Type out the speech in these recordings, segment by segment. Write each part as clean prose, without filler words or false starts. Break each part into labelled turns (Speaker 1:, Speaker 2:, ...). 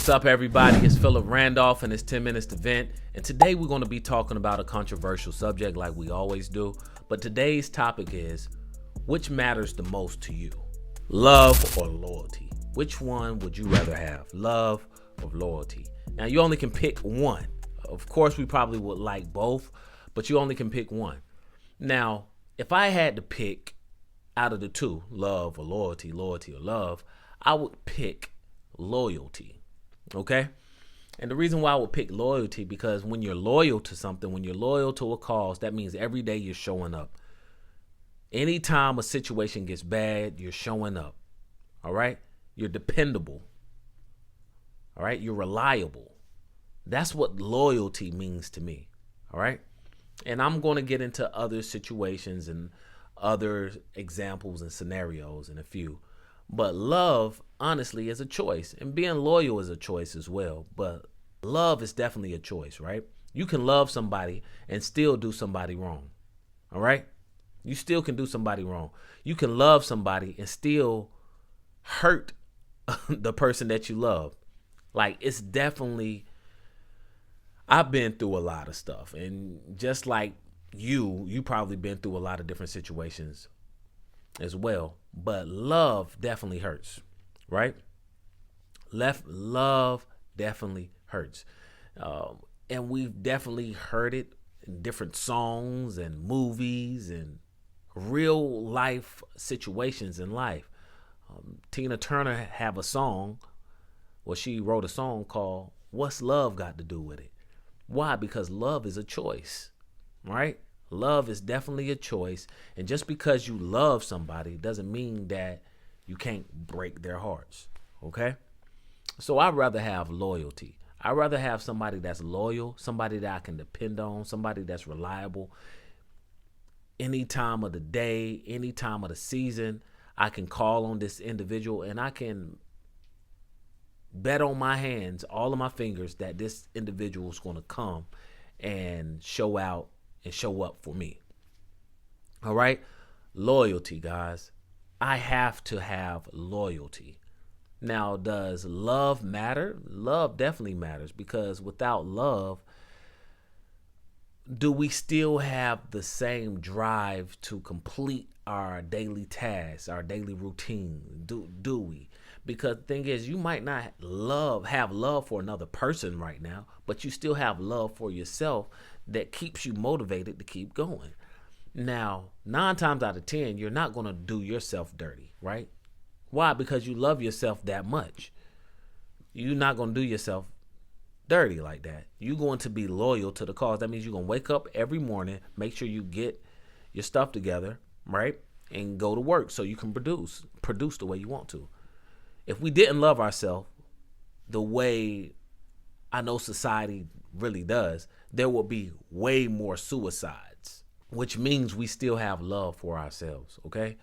Speaker 1: What's up, everybody? It's Philip Randolph and it's 10 Minutes to Vent. And today we're going to be talking about a controversial subject like we always do. But today's topic is, which matters the most to you? Love or loyalty? Which one would you rather have? Love or loyalty? Now, you only can pick one. Of course, we probably would like both, but you only can pick one. Now, if I had to pick out of the two, love or loyalty, loyalty or love, I would pick loyalty. Okay? And the reason why I would pick loyalty, because when you're loyal to something, when you're loyal to a cause, that means every day you're showing up. Anytime a situation gets bad, you're showing up. All right? You're dependable. All right? You're reliable. That's what loyalty means to me. All right? And I'm going to get into other situations and other examples and scenarios in a few. But love, honestly, is a choice. And being loyal is a choice as well. But love is definitely a choice, right? You can love somebody and still do somebody wrong. All right? You still can do somebody wrong. You can love somebody and still hurt the person that you love. Like, it's definitely, I've been through a lot of stuff. And just like you probably been through a lot of different situations as well. But love definitely hurts, right? Love definitely hurts. And we've definitely heard it in different songs and movies and real life situations in life. Tina Turner have a song, well, she wrote a song called What's Love Got to Do With It? Why? Because love is a choice, right? Love is definitely a choice. And just because you love somebody doesn't mean that you can't break their hearts, okay? So I'd rather have loyalty. I'd rather have somebody that's loyal, somebody that I can depend on, somebody that's reliable. Any time of the day, any time of the season, I can call on this individual and I can bet on my hands, all of my fingers, that this individual is going to come and show out and show up for me. All right? Loyalty, guys. I have to have loyalty. Now, does love matter? Love definitely matters, because without love, do we still have the same drive to complete our daily tasks, our daily routine? Do we? Because the thing is, you might not have love for another person right now, but you still have love for yourself that keeps you motivated to keep going. Now, 9 times out of 10, you're not going to do yourself dirty, right? Why? Because you love yourself that much. You're not going to do yourself dirty like that. You're going to be loyal to the cause. That means you're going to wake up every morning, make sure you get your stuff together, right? And go to work so you can produce the way you want to. If we didn't love ourselves the way I know society really does, there will be way more suicides, which means we still have love for ourselves, okay?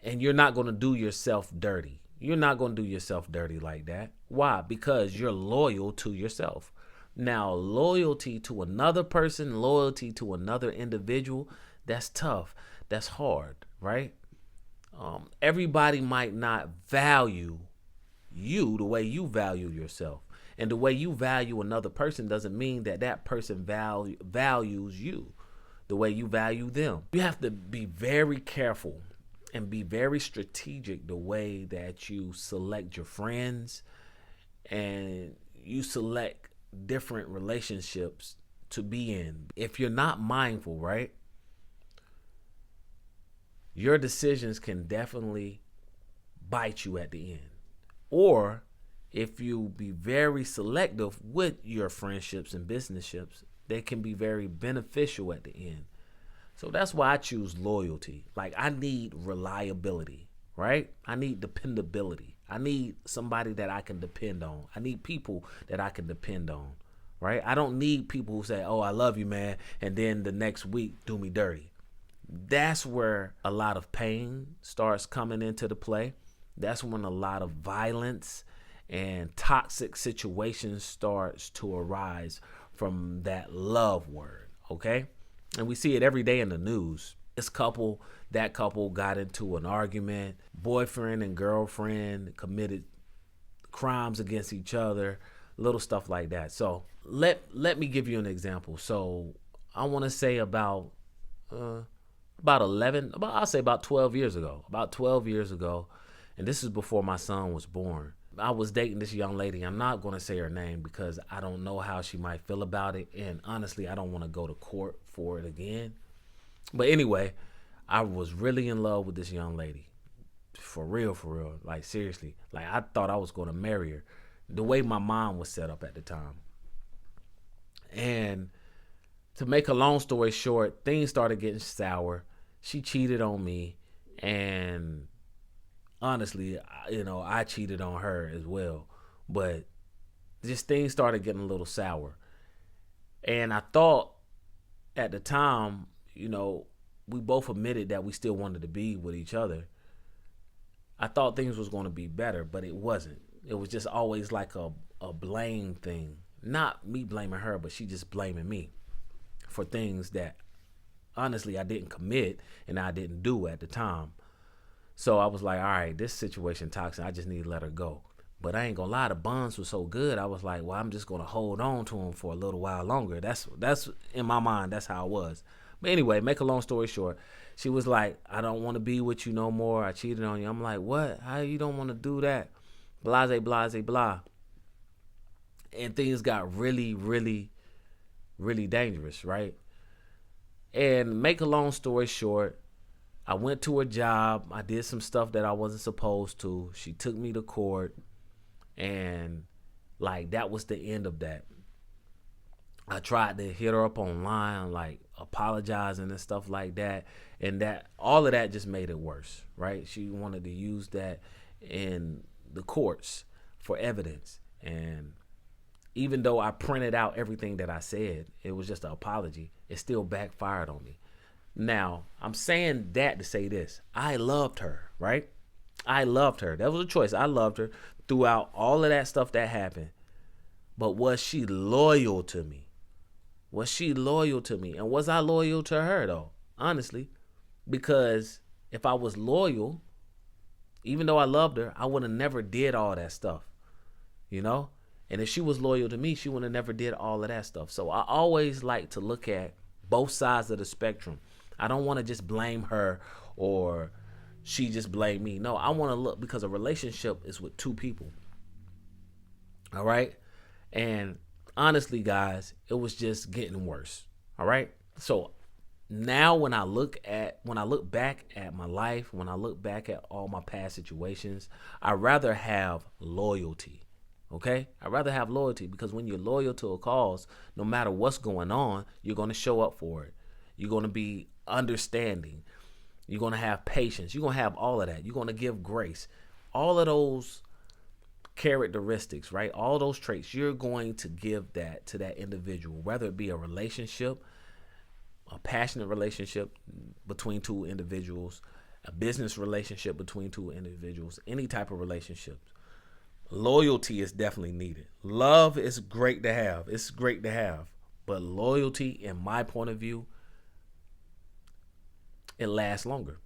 Speaker 1: And you're not going to do yourself dirty. You're not going to do yourself dirty like that. Why? Because you're loyal to yourself. Now, loyalty to another person, loyalty to another individual, that's tough. That's hard, right? Everybody might not value you the way you value yourself. And the way you value another person doesn't mean that that person values you the way you value them. You have to be very careful and be very strategic the way that you select your friends and you select different relationships to be in. If you're not mindful, right, your decisions can definitely bite you at the end. Or if you be very selective with your friendships and businesships, they can be very beneficial at the end. So that's why I choose loyalty. Like, I need reliability, right? I need dependability. I need somebody that I can depend on. I need people that I can depend on, right? I don't need people who say, oh, I love you, man, and then the next week do me dirty. That's where a lot of pain starts coming into the play. That's when a lot of violence and toxic situations starts to arise from that love word, okay? And we see it every day in the news. That couple got into an argument. Boyfriend and girlfriend committed crimes against each other, little stuff like that. So let me give you an example. So I want to say about 12 years ago. About 12 years ago, and this is before my son was born. I was dating this young lady. I'm not going to say her name because I don't know how she might feel about it. And honestly, I don't want to go to court for it again. But anyway, I was really in love with this young lady. For real. Like, seriously. Like, I thought I was going to marry her. The way my mind was set up at the time. And to make a long story short, things started getting sour. She cheated on me. And honestly, I cheated on her as well. But just things started getting a little sour. And I thought at the time, we both admitted that we still wanted to be with each other. I thought things was going to be better, but it wasn't. It was just always like a blame thing. Not me blaming her, but she just blaming me for things that honestly I didn't commit and I didn't do at the time. So I was like, all right, this situation toxic. I just need to let her go. But I ain't gonna lie, the bonds were so good. I was like, well, I'm just gonna hold on to him for a little while longer. That's in my mind. That's how it was. But anyway, make a long story short, she was like, I don't want to be with you no more. I cheated on you. I'm like, what? How you don't want to do that? Blase, blase, blah. And things got really, really, really dangerous, right? And make a long story short, I went to her job. I did some stuff that I wasn't supposed to. She took me to court. And like, that was the end of that. I tried to hit her up online, like apologizing and stuff like that. And that all of that just made it worse, right? She wanted to use that in the courts for evidence. And even though I printed out everything that I said, it was just an apology, it still backfired on me. Now, I'm saying that to say this. I loved her, right? I loved her. That was a choice. I loved her throughout all of that stuff that happened. But was she loyal to me? Was she loyal to me? And was I loyal to her, though? Honestly. Because if I was loyal, even though I loved her, I would have never did all that stuff. And if she was loyal to me, she would have never did all of that stuff. So I always like to look at both sides of the spectrum. I don't want to just blame her or she just blamed me. No, I want to look, because a relationship is with two people. All right? And honestly, guys, it was just getting worse. All right? So now when I look back at my life, when I look back at all my past situations, I'd rather have loyalty. Okay? I'd rather have loyalty, because when you're loyal to a cause, no matter what's going on, you're going to show up for it. You're going to be understanding. You're going to have patience. You're going to have all of that. You're going to give grace. All of those characteristics, right? All those traits, you're going to give that to that individual, whether it be a relationship, a passionate relationship between two individuals, a business relationship between two individuals, any type of relationship. Loyalty is definitely needed. Love is great to have. It's great to have. But loyalty, in my point of view, it lasts longer.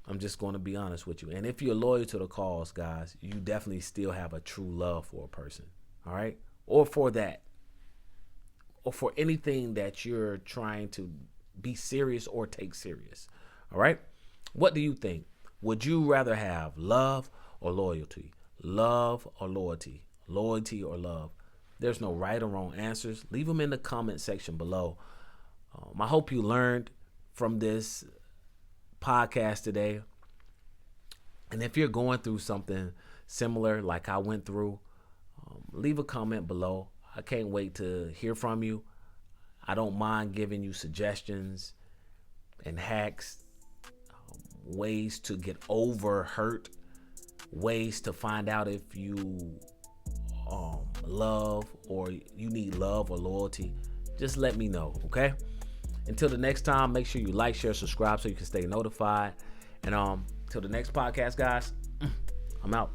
Speaker 1: I'm just going to be honest with you. And if you're loyal to the cause, guys, you definitely still have a true love for a person. All right? Or for that. Or for anything that you're trying to be serious or take serious. All right? What do you think? Would you rather have love or loyalty? Love or loyalty? Loyalty or love? There's no right or wrong answers. Leave them in the comment section below. I hope you learned from this podcast today. And if you're going through something similar like I went through, leave a comment below. I can't wait to hear from you. I don't mind giving you suggestions and hacks, ways to get over hurt, ways to find out if you love or you need love or loyalty. Just let me know, okay? Until the next time, make sure you like, share, subscribe so you can stay notified. And till the next podcast, guys, I'm out.